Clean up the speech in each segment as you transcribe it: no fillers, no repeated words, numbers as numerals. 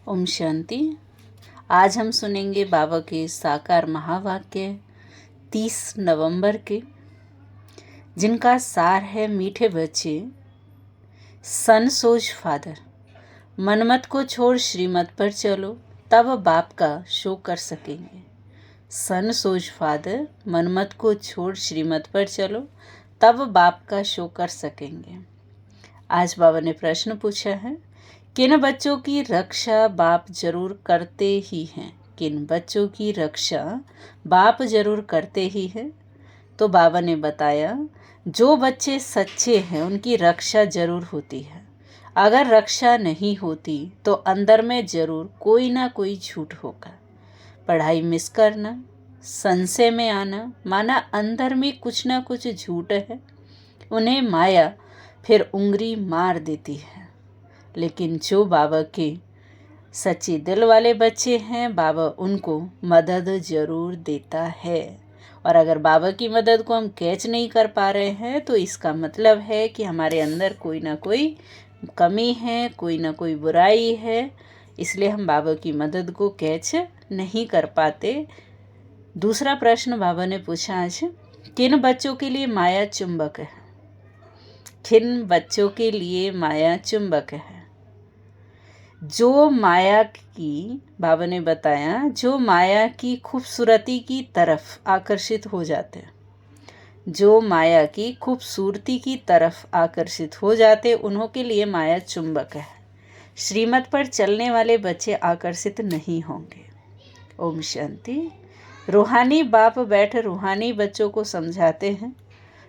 ओम शांति। आज हम सुनेंगे बाबा के साकार महावाक्य 30 नवंबर के, जिनका सार है मीठे बच्चे, सन सोच फादर, मनमत को छोड़ श्रीमत पर चलो, तब बाप का शो कर सकेंगे। सन सोच फादर, मनमत को छोड़ श्रीमत पर चलो, तब बाप का शो कर सकेंगे। आज बाबा ने प्रश्न पूछा है, किन बच्चों की रक्षा बाप जरूर करते ही हैं? किन बच्चों की रक्षा बाप जरूर करते ही हैं? तो बाबा ने बताया, जो बच्चे सच्चे हैं उनकी रक्षा जरूर होती है। अगर रक्षा नहीं होती तो अंदर में जरूर कोई ना कोई झूठ होगा। पढ़ाई मिस करना, संशय में आना, माना अंदर में कुछ ना कुछ झूठ है, उन्हें माया फिर उंगली मार देती है। लेकिन जो बाबा के सच्चे दिल वाले बच्चे हैं, बाबा उनको मदद ज़रूर देता है। और अगर बाबा की मदद को हम कैच नहीं कर पा रहे हैं तो इसका मतलब है कि हमारे अंदर कोई ना कोई कमी है, कोई ना कोई बुराई है, इसलिए हम बाबा की मदद को कैच नहीं कर पाते। दूसरा प्रश्न बाबा ने पूछा आज, किन बच्चों के लिए माया चुंबक है? किन बच्चों के लिए माया चुंबक है? जो माया की, बाबा ने बताया, जो माया की खूबसूरती की तरफ आकर्षित हो जाते हैं, जो माया की खूबसूरती की तरफ आकर्षित हो जाते, उन्हों के लिए माया चुंबक है। श्रीमत पर चलने वाले बच्चे आकर्षित नहीं होंगे। ओम शांति। रूहानी बाप बैठ रूहानी बच्चों को समझाते हैं,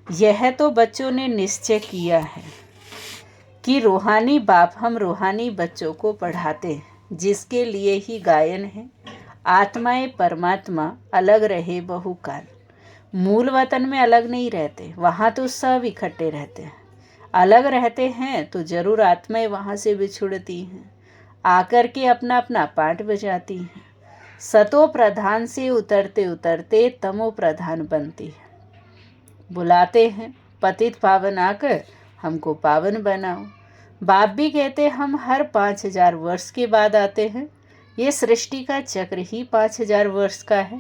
यह तो बच्चों ने निश्चय किया है कि रूहानी बाप हम रूहानी बच्चों को पढ़ाते हैं, जिसके लिए ही गायन है, आत्माएं परमात्मा अलग रहे बहुकाल। मूल वतन में अलग नहीं रहते, वहाँ तो सब इकट्ठे रहते हैं। अलग रहते हैं तो जरूर आत्माएं वहाँ से बिछुड़ती हैं, आकर के अपना अपना पाठ बजाती हैं। सतो प्रधान से उतरते उतरते तमो प्रधान बनती है। बुलाते हैं, पतित पावन आकर हमको पावन बनाओ। बाप भी कहते हम हर 5000 वर्ष के बाद आते हैं। ये सृष्टि का चक्र ही 5000 वर्ष का है,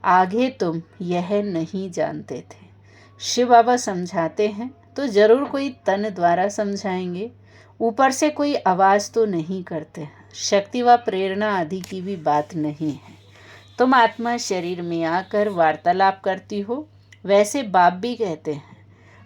आगे तुम यह नहीं जानते थे। शिव बाबा समझाते हैं तो जरूर कोई तन द्वारा समझाएंगे, ऊपर से कोई आवाज़ तो नहीं करते। शक्ति व प्रेरणा आदि की भी बात नहीं है। तुम आत्मा शरीर में आकर वार्तालाप करती हो, वैसे बाप भी कहते हैं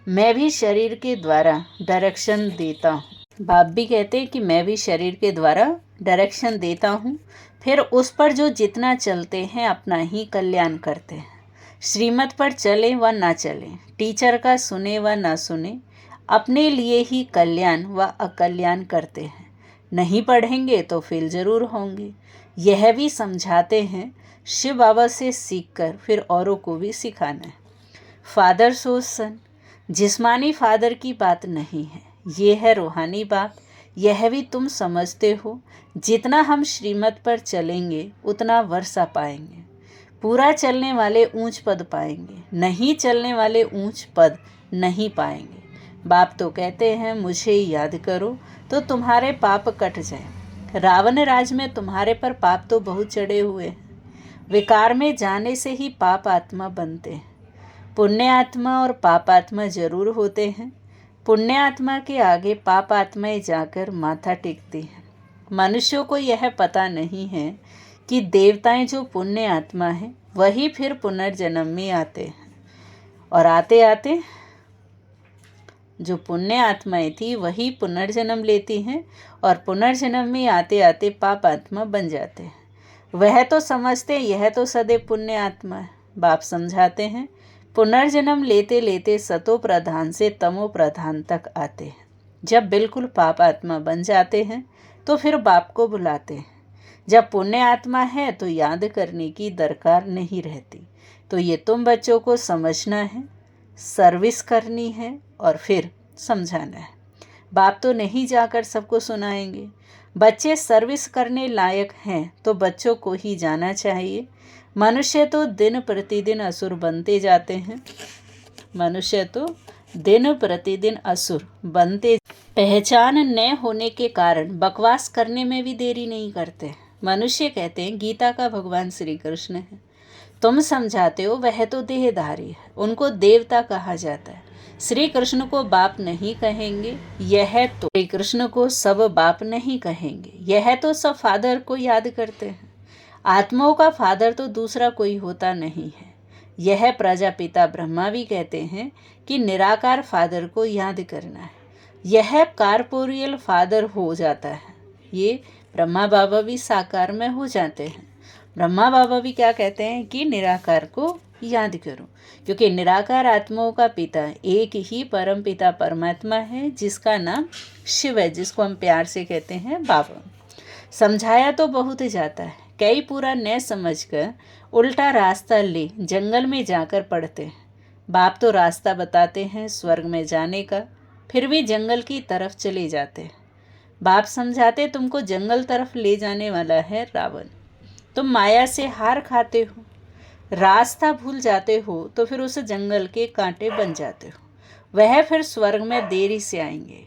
मैं भी शरीर के द्वारा डायरेक्शन देता हूँ। बाप भी कहते हैं कि मैं भी शरीर के द्वारा डायरेक्शन देता हूँ, फिर उस पर जो जितना चलते हैं अपना ही कल्याण करते हैं। श्रीमत पर चलें व ना चलें, टीचर का सुने व ना सुने, अपने लिए ही कल्याण व अकल्याण करते हैं। नहीं पढ़ेंगे तो फेल जरूर होंगे। यह भी समझाते हैं, शिव बाबा से सीखकर फिर औरों को भी सिखाना है। फादर सोच सन, जिस्मानी फादर की बात नहीं है, ये है रूहानी बाप। यह भी तुम समझते हो, जितना हम श्रीमत पर चलेंगे उतना वर्षा पाएंगे। पूरा चलने वाले ऊंच पद पाएंगे, नहीं चलने वाले ऊंच पद नहीं पाएंगे। बाप तो कहते हैं मुझे याद करो तो तुम्हारे पाप कट जाए। रावण राज में तुम्हारे पर पाप तो बहुत चढ़े हुए हैं। विकार में जाने से ही पाप आत्मा बनते हैं। पुण्य आत्मा और पाप आत्मा जरूर होते हैं। पुण्य आत्मा के आगे पाप आत्माएं जाकर माथा टेकती हैं। मनुष्यों को यह पता नहीं है कि देवताएं जो पुण्य आत्मा हैं वही फिर पुनर्जन्म में आते हैं, और आते आते जो पुण्य आत्माएं थी वही पुनर्जन्म लेती हैं, और पुनर्जन्म में आते आते पाप आत्मा बन जाते हैं। वह तो समझते यह तो सदैव पुण्य आत्मा है। बाप समझाते हैं पुनर्जन्म लेते लेते सतो प्रधान से तमो प्रधान तक आते हैं। जब बिल्कुल पाप आत्मा बन जाते हैं तो फिर बाप को बुलाते हैं। जब पुण्य आत्मा है तो याद करने की दरकार नहीं रहती। तो ये तुम बच्चों को समझना है, सर्विस करनी है और फिर समझाना है। बाप तो नहीं जाकर सबको सुनाएंगे। बच्चे सर्विस करने लायक हैं तो बच्चों को ही जाना चाहिए। मनुष्य तो दिन प्रतिदिन असुर बनते जाते हैं। मनुष्य तो दिन प्रतिदिन असुर बनते। पहचान न होने के कारण बकवास करने में भी देरी नहीं करते। मनुष्य कहते हैं गीता का भगवान श्री कृष्ण है, तुम समझाते हो वह तो देहधारी है, उनको देवता कहा जाता है। श्री कृष्ण को बाप नहीं कहेंगे, यह तो श्री कृष्ण को सब बाप नहीं कहेंगे, यह तो सब फादर को याद करते हैं। आत्माओं का फादर तो दूसरा कोई होता नहीं है। यह प्रजापिता ब्रह्मा भी कहते हैं कि निराकार फादर को याद करना है, यह कॉर्पोरियल फादर हो जाता है। ये ब्रह्मा बाबा भी साकार में हो जाते हैं। ब्रह्मा बाबा भी क्या कहते हैं कि निराकार को याद करो, क्योंकि निराकार आत्माओं का पिता एक ही परम पिता परमात्मा है, जिसका नाम शिव है, जिसको हम प्यार से कहते हैं बाबा। समझाया तो बहुत जाता है, कई पूरा न समझकर उल्टा रास्ता ले जंगल में जाकर पड़ते हैं। बाप तो रास्ता बताते हैं स्वर्ग में जाने का, फिर भी जंगल की तरफ चले जाते हैं। बाप समझाते तुमको जंगल तरफ ले जाने वाला है रावण, तुम माया से हार खाते हो, रास्ता भूल जाते हो तो फिर उस जंगल के कांटे बन जाते हो। वह फिर स्वर्ग में देरी से आएंगे।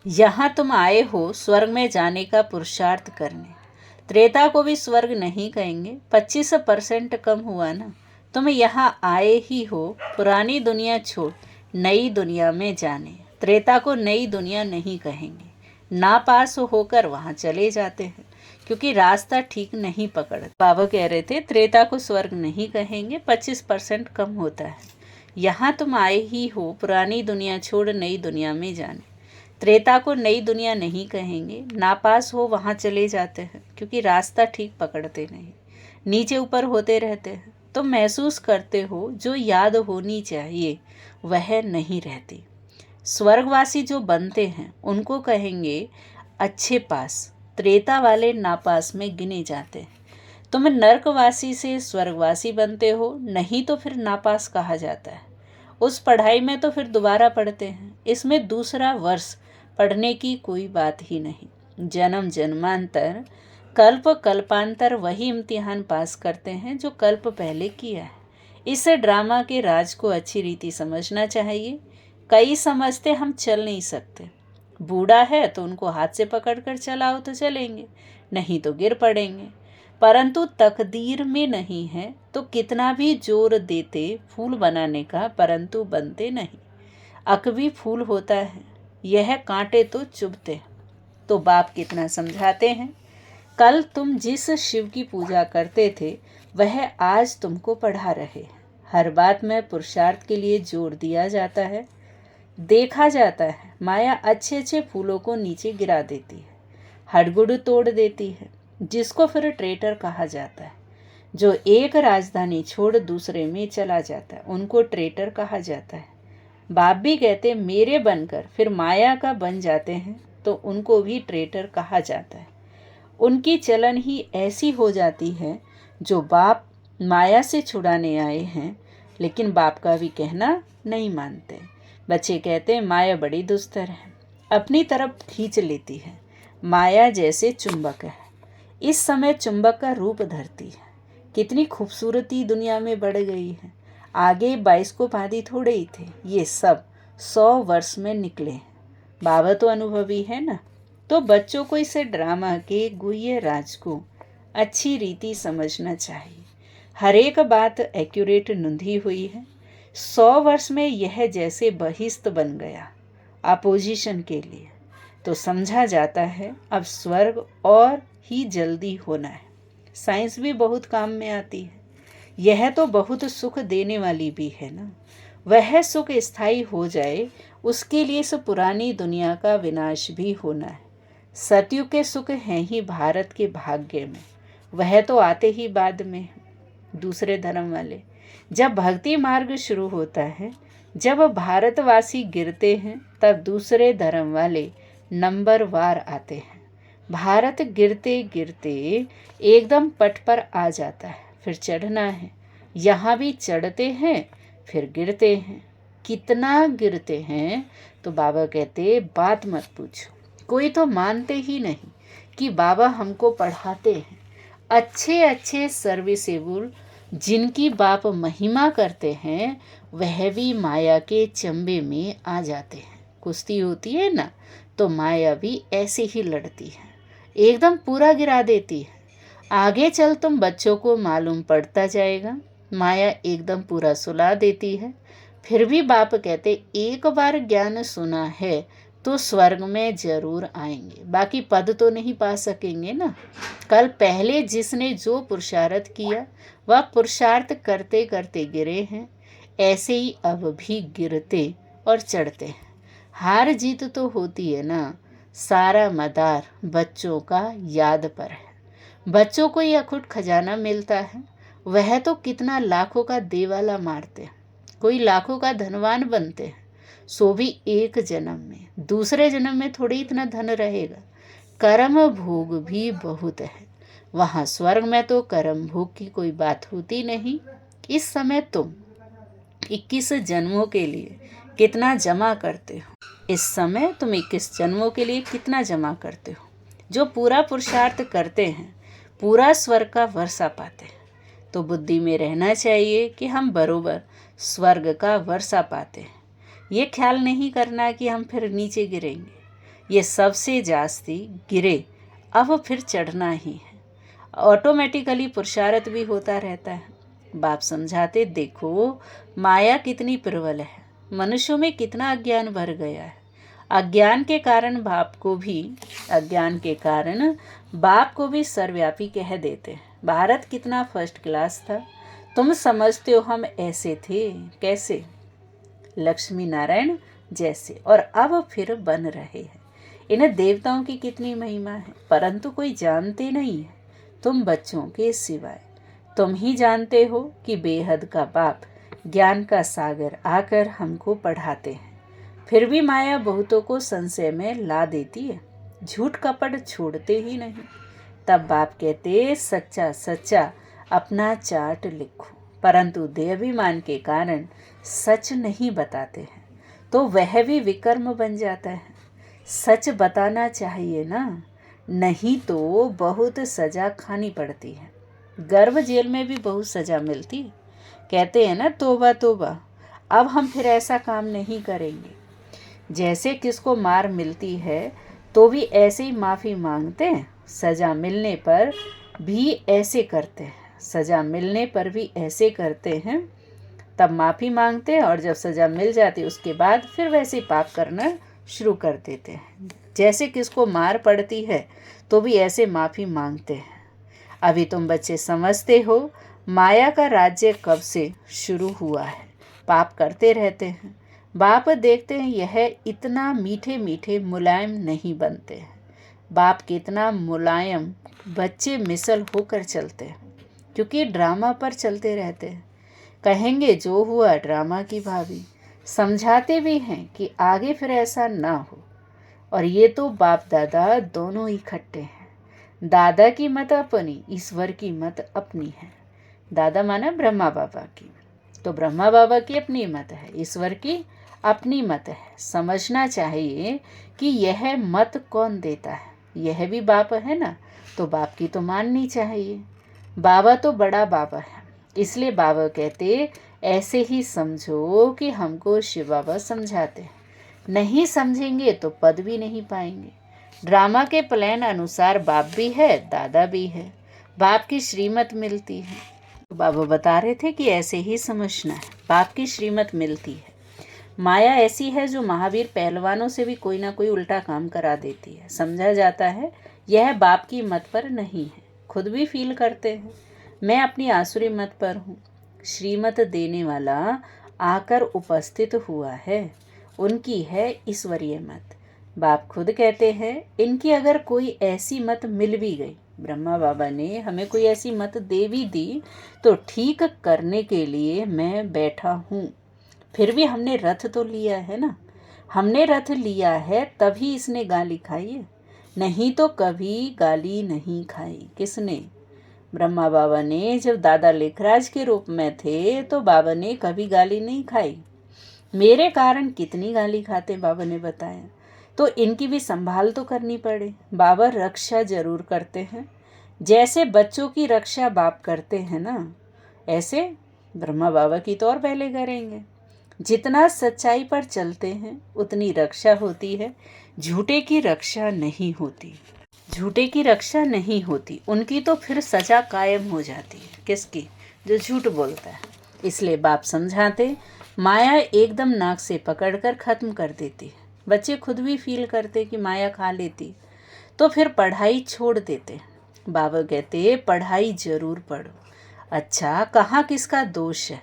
यहाँ तुम आए हो स्वर्ग में जाने का पुरुषार्थ करने। त्रेता को भी स्वर्ग नहीं कहेंगे, 25% कम हुआ ना। तुम यहाँ आए ही हो पुरानी दुनिया छोड़ नई दुनिया में जाने। त्रेता को नई दुनिया नहीं कहेंगे, नापास होकर वहाँ चले जाते हैं, क्योंकि रास्ता ठीक नहीं पकड़ते। बाबा कह रहे थे त्रेता को स्वर्ग नहीं कहेंगे, 25% कम होता है। यहाँ तुम आए ही हो पुरानी दुनिया छोड़ नई दुनिया में जाने। त्रेता को नई दुनिया नहीं कहेंगे, नापास हो वहाँ चले जाते हैं, क्योंकि रास्ता ठीक पकड़ते नहीं, नीचे ऊपर होते रहते हैं। तो महसूस करते हो जो याद होनी चाहिए वह नहीं रहती। स्वर्गवासी जो बनते हैं उनको कहेंगे अच्छे पास, त्रेता वाले नापास में गिने जाते हैं। तुम नरकवासी से स्वर्गवासी बनते हो, नहीं तो फिर नापास कहा जाता है। उस पढ़ाई में तो फिर दोबारा पढ़ते हैं, इसमें दूसरा वर्ष पढ़ने की कोई बात ही नहीं। जन्म जन्मांतर कल्प कल्पांतर वही इम्तिहान पास करते हैं जो कल्प पहले किया है। इस ड्रामा के राज को अच्छी रीति समझना चाहिए। कई समझते हम चल नहीं सकते, बूढ़ा है तो उनको हाथ से पकड़कर चलाओ तो चलेंगे, नहीं तो गिर पड़ेंगे। परंतु तकदीर में नहीं है तो कितना भी जोर देते फूल बनाने का, परंतु बनते नहीं। अकवी फूल होता है, यह कांटे तो चुभते। तो बाप कितना समझाते हैं, कल तुम जिस शिव की पूजा करते थे वह आज तुमको पढ़ा रहे हैं। हर बात में पुरुषार्थ के लिए जोर दिया जाता है। देखा जाता है माया अच्छे अच्छे फूलों को नीचे गिरा देती है, हड़गुड़ तोड़ देती है, जिसको फिर ट्रेटर कहा जाता है। जो एक राजधानी छोड़ दूसरे में चला जाता है उनको ट्रेटर कहा जाता है। बाप भी कहते मेरे बनकर फिर माया का बन जाते हैं तो उनको भी ट्रेटर कहा जाता है। उनकी चलन ही ऐसी हो जाती है, जो बाप माया से छुड़ाने आए हैं लेकिन बाप का भी कहना नहीं मानते। बच्चे कहते माया बड़ी दुस्तर है, अपनी तरफ खींच लेती है, माया जैसे चुंबक है। इस समय चुंबक का रूप धरती है। कितनी खूबसूरती दुनिया में बढ़ गई है। आगे बाइस्कोप आदि थोड़े ही थे, ये सब 100 वर्ष में निकले हैं। बाबा तो अनुभवी है ना, तो बच्चों को इसे ड्रामा के गुह्य राज को अच्छी रीति समझना चाहिए। हर एक बात एक्यूरेट नुंधी हुई है। 100 वर्ष में यह जैसे बहिस्त बन गया अपोजिशन के लिए, तो समझा जाता है अब स्वर्ग और ही जल्दी होना है। साइंस भी बहुत काम में आती है। यह तो बहुत सुख देने वाली भी है ना। वह सुख स्थायी हो जाए उसके लिए इस पुरानी दुनिया का विनाश भी होना है। सतयुग के सुख हैं ही भारत के भाग्य में, वह तो आते ही बाद में। दूसरे धर्म वाले जब भक्ति मार्ग शुरू होता है, जब भारतवासी गिरते हैं तब दूसरे धर्म वाले नंबर वार आते हैं। भारत गिरते गिरते एकदम पट पर आ जाता है, फिर चढ़ना है। यहाँ भी चढ़ते हैं फिर गिरते हैं। कितना गिरते हैं तो बाबा कहते बात मत पूछो। कोई तो मानते ही नहीं कि बाबा हमको पढ़ाते हैं। अच्छे अच्छे सर्विसेबल जिनकी बाप महिमा करते हैं वह भी माया के चंबे में आ जाते हैं। कुश्ती होती है ना, तो माया भी ऐसे ही लड़ती है, एकदम पूरा गिरा देती है। आगे चल तुम बच्चों को मालूम पड़ता जाएगा, माया एकदम पूरा सुला देती है। फिर भी बाप कहते एक बार ज्ञान सुना है तो स्वर्ग में जरूर आएंगे, बाकी पद तो नहीं पा सकेंगे ना। कल पहले जिसने जो पुरुषार्थ किया वह पुरुषार्थ करते करते गिरे हैं, ऐसे ही अब भी गिरते और चढ़ते हैं। हार जीत तो होती है ना, सारा मदार बच्चों का याद पर है। बच्चों को यह अखुट खजाना मिलता है, वह तो कितना लाखों का देवाला मारते हैं, कोई लाखों का धनवान बनते हैं, सो भी एक जन्म में। दूसरे जन्म में थोड़ी इतना धन रहेगा। कर्म भोग भी बहुत है, वहाँ स्वर्ग में तो कर्म भोग की कोई बात होती नहीं। इस समय तुम 21 जन्मों के लिए कितना जमा करते हो? इस समय तुम 21 जन्मों के लिए कितना जमा करते हो? जो पूरा पुरुषार्थ करते हैं पूरा स्वर्ग का वर्षा पाते हैं। तो बुद्धि में रहना चाहिए कि हम बरोबर स्वर्ग का वर्षा पाते हैं। ये ख्याल नहीं करना कि हम फिर नीचे गिरेंगे। ये सबसे जास्ती गिरे अब फिर चढ़ना ही है। ऑटोमेटिकली पुरुषार्थ भी होता रहता है। बाप समझाते देखो माया कितनी प्रबल है, मनुष्यों में कितना अज्ञान भर गया है। अज्ञान के कारण बाप को भी सर्वव्यापी कह देते हैं। भारत कितना फर्स्ट क्लास था, तुम समझते हो हम ऐसे थे, कैसे? लक्ष्मी नारायण जैसे, और अब फिर बन रहे हैं। इन देवताओं की कितनी महिमा है, परंतु कोई जानते नहीं है तुम बच्चों के सिवाय। तुम ही जानते हो कि बेहद का बाप ज्ञान का सागर आकर हमको पढ़ाते हैं। फिर भी माया बहुतों को संशय में ला देती है, झूठ कपट छोड़ते ही नहीं। तब बाप कहते सच्चा सच्चा अपना चार्ट लिखो, परंतु देहाभिमान के कारण सच नहीं बताते हैं, तो वह भी विकर्म बन जाता है। सच बताना चाहिए ना, नहीं तो बहुत सजा खानी पड़ती है। गर्भ जेल में भी बहुत सजा मिलती है। कहते हैं ना तोबा तोबा, अब हम फिर ऐसा काम नहीं करेंगे। जैसे किसको मार मिलती है तो भी ऐसे ही माफ़ी मांगते हैं, सज़ा मिलने पर भी ऐसे करते हैं, सज़ा मिलने पर भी ऐसे करते हैं। तब माफ़ी मांगते हैं और जब सज़ा मिल जाती है उसके बाद फिर वैसे पाप करना शुरू कर देते हैं। जैसे किसको मार पड़ती है तो भी ऐसे माफ़ी मांगते हैं। अभी तुम बच्चे समझते हो माया का राज्य कब से शुरू हुआ है। पाप करते रहते हैं, बाप देखते हैं यह इतना मीठे मीठे मुलायम नहीं बनते हैं। बाप कितना मुलायम बच्चे मिसल होकर चलते हैं, क्योंकि ड्रामा पर चलते रहते हैं। कहेंगे जो हुआ ड्रामा की भाभी, समझाते भी हैं कि आगे फिर ऐसा ना हो। और ये तो बाप दादा दोनों इकट्ठे हैं। दादा की मत अपनी, ईश्वर की मत अपनी है। दादा माना ब्रह्मा बाबा की, तो ब्रह्मा बाबा की अपनी मत है, ईश्वर की अपनी मत है। समझना चाहिए कि यह मत कौन देता है, यह भी बाप है ना, तो बाप की तो माननी चाहिए। बाबा तो बड़ा बाबा है, इसलिए बाबा कहते ऐसे ही समझो कि हमको शिव बाबा समझाते हैं। नहीं समझेंगे तो पद भी नहीं पाएंगे। ड्रामा के प्लान अनुसार बाप भी है, दादा भी है, बाप की श्रीमत मिलती है। तो बाबा बता रहे थे कि ऐसे ही समझना है, बाप की श्रीमत मिलती है। माया ऐसी है जो महावीर पहलवानों से भी कोई ना कोई उल्टा काम करा देती है। समझा जाता है यह बाप की मत पर नहीं है, खुद भी फील करते हैं मैं अपनी आसुरी मत पर हूँ। श्रीमत देने वाला आकर उपस्थित हुआ है, उनकी है ईश्वरीय मत। बाप खुद कहते हैं इनकी अगर कोई ऐसी मत मिल भी गई, ब्रह्मा बाबा ने हमें कोई ऐसी मत दे भी दी, तो ठीक करने के लिए मैं बैठा हूँ। फिर भी हमने रथ तो लिया है ना, हमने रथ लिया है तभी इसने गाली खाई है, नहीं तो कभी गाली नहीं खाई। किसने? ब्रह्मा बाबा ने। जब दादा लेखराज के रूप में थे तो बाबा ने कभी गाली नहीं खाई। मेरे कारण कितनी गाली खाते बाबा ने बताया, तो इनकी भी संभाल तो करनी पड़े। बाबा रक्षा जरूर करते हैं, जैसे बच्चों की रक्षा बाप करते हैं ना, ऐसे ब्रह्मा बाबा की तो और पहले करेंगे। जितना सच्चाई पर चलते हैं उतनी रक्षा होती है, झूठे की रक्षा नहीं होती। झूठे की रक्षा नहीं होती, उनकी तो फिर सजा कायम हो जाती है। किसकी? जो झूठ बोलता है। इसलिए बाप समझाते, माया एकदम नाक से पकड़कर खत्म कर देती है। बच्चे खुद भी फील करते कि माया खा लेती, तो फिर पढ़ाई छोड़ देते। बाबा कहते पढ़ाई जरूर पढ़ो। अच्छा, कहाँ किसका दोष है?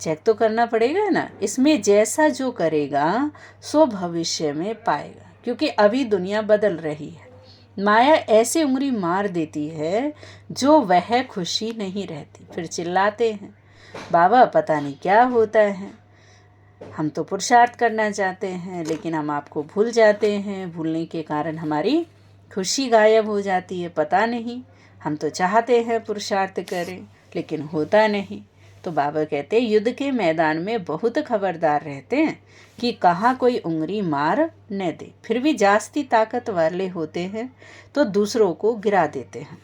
चेक तो करना पड़ेगा ना। इसमें जैसा जो करेगा सो भविष्य में पाएगा, क्योंकि अभी दुनिया बदल रही है। माया ऐसे उंगली मार देती है जो वह खुशी नहीं रहती। फिर चिल्लाते हैं, बाबा पता नहीं क्या होता है, हम तो पुरुषार्थ करना चाहते हैं लेकिन हम आपको भूल जाते हैं, भूलने के कारण हमारी खुशी गायब हो जाती है। पता नहीं, हम तो चाहते हैं पुरुषार्थ करें लेकिन होता नहीं। तो बाबा कहते युद्ध के मैदान में बहुत खबरदार रहते हैं कि कहाँ कोई उंगली मार न दे। फिर भी जास्ती ताकत वाले होते हैं तो दूसरों को गिरा देते हैं,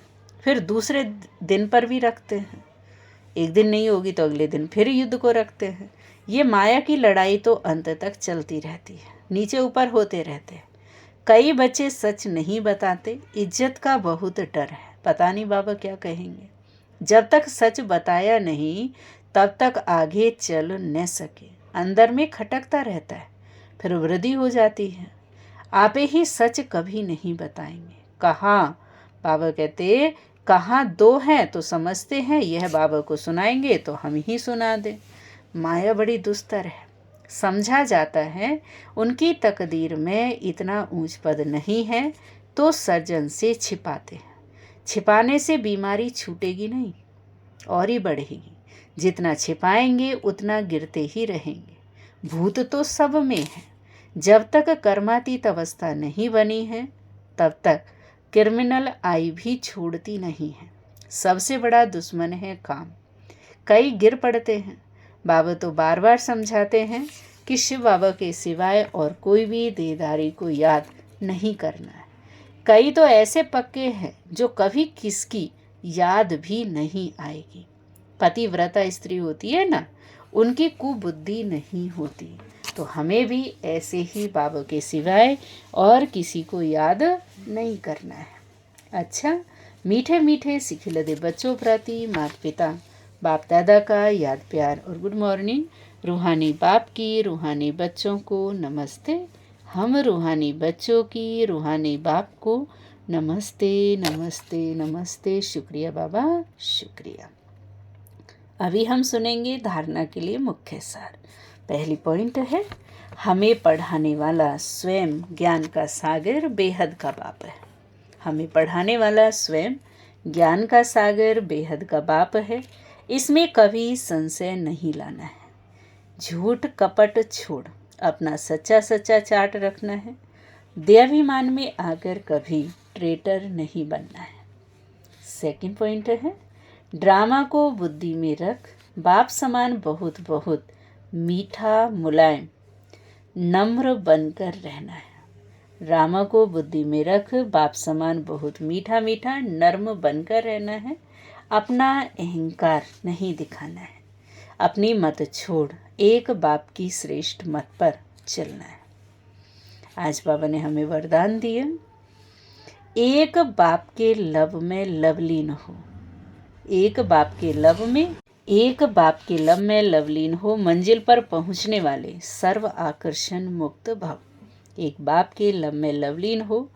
फिर दूसरे दिन पर भी रखते हैं। एक दिन नहीं होगी तो अगले दिन फिर युद्ध को रखते हैं। ये माया की लड़ाई तो अंत तक चलती रहती है, नीचे ऊपर होते रहते हैं। कई बच्चे सच नहीं बताते, इज्जत का बहुत डर है। पता नहीं बाबा क्या कहेंगे। जब तक सच बताया नहीं तब तक आगे चल न सके, अंदर में खटकता रहता है, फिर वृद्धि हो जाती है। आप ही सच कभी नहीं बताएंगे। कहाँ? बाबा कहते कहाँ दो हैं तो समझते हैं, यह बाबा को सुनाएंगे तो हम ही सुना दें। माया बड़ी दुस्तर है। समझा जाता है उनकी तकदीर में इतना ऊंच पद नहीं है तो सर्जन से छिपाते हैं। छिपाने से बीमारी छूटेगी नहीं और ही बढ़ेगी। जितना छिपाएंगे उतना गिरते ही रहेंगे। भूत तो सब में है। जब तक कर्मातीत अवस्था नहीं बनी है तब तक क्रिमिनल आई भी छोड़ती नहीं है। सबसे बड़ा दुश्मन है काम। कई गिर पड़ते हैं। बाबा तो बार बार समझाते हैं कि शिव बाबा के सिवाय और कोई भी देहधारी को याद नहीं करना है। कई तो ऐसे पक्के हैं जो कभी किसकी याद भी नहीं आएगी। पतिव्रता स्त्री होती है ना, उनकी कुबुद्धि नहीं होती। तो हमें भी ऐसे ही बाबा के सिवाय और किसी को याद नहीं करना है। अच्छा, मीठे मीठे सिखिलदे बच्चों प्रति माता पिता बाप दादा का याद प्यार और गुड मॉर्निंग। रूहानी बाप की रूहानी बच्चों को नमस्ते। हम रूहानी बच्चों की रूहानी बाप को नमस्ते नमस्ते नमस्ते। शुक्रिया बाबा, शुक्रिया। अभी हम सुनेंगे धारणा के लिए मुख्य सार। पहली पॉइंट है, हमें पढ़ाने वाला स्वयं ज्ञान का सागर बेहद का बाप है। हमें पढ़ाने वाला स्वयं ज्ञान का सागर बेहद का बाप है। इसमें कभी संशय नहीं लाना है। झूठ कपट छोड़ अपना सच्चा सच्चा चाट रखना है। देहाभिमान में आकर कभी ट्रेटर नहीं बनना है। सेकंड पॉइंट है, ड्रामा को बुद्धि में रख बाप समान बहुत बहुत मीठा मुलायम नम्र बनकर रहना है। ड्रामा को बुद्धि में रख बाप समान बहुत मीठा मीठा नर्म बनकर रहना है। अपना अहंकार नहीं दिखाना है। अपनी मत छोड़ एक बाप की श्रेष्ठ मत पर चलना है। आज बाबा ने हमें वरदान दिए, एक बाप के लव में लवलीन हो। एक बाप के लव में लवलीन हो, मंजिल पर पहुंचने वाले सर्व आकर्षण मुक्त भव। एक बाप के लब में लवलीन हो,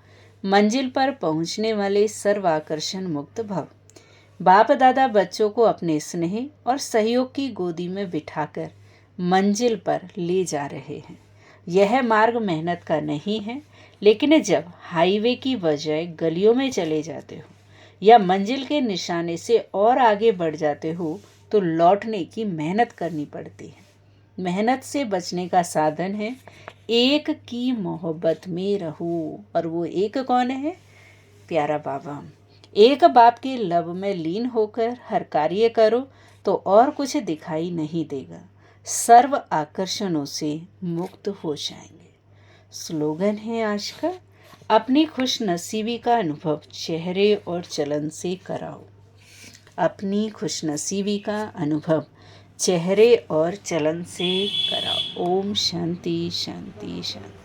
मंजिल पर पहुंचने वाले सर्व आकर्षण मुक्त भव। बाप दादा बच्चों को अपने स्नेह और सहयोग की गोदी में बिठाकर मंजिल पर ले जा रहे हैं। यह मार्ग मेहनत का नहीं है, लेकिन जब हाईवे की बजाय गलियों में चले जाते हो या मंजिल के निशाने से और आगे बढ़ जाते हो तो लौटने की मेहनत करनी पड़ती है। मेहनत से बचने का साधन है एक की मोहब्बत में रहो। और वो एक कौन है? प्यारा बाबा। एक बाप के लब में लीन होकर हर कार्य करो तो और कुछ दिखाई नहीं देगा। सर्व आकर्षणों से मुक्त हो जाएंगे। स्लोगन है आज का, अपनी खुश नसीबी का अनुभव चेहरे और चलन से कराओ। अपनी खुशनसीबी का अनुभव चेहरे और चलन से कराओ। ओम शांति शांति शांति।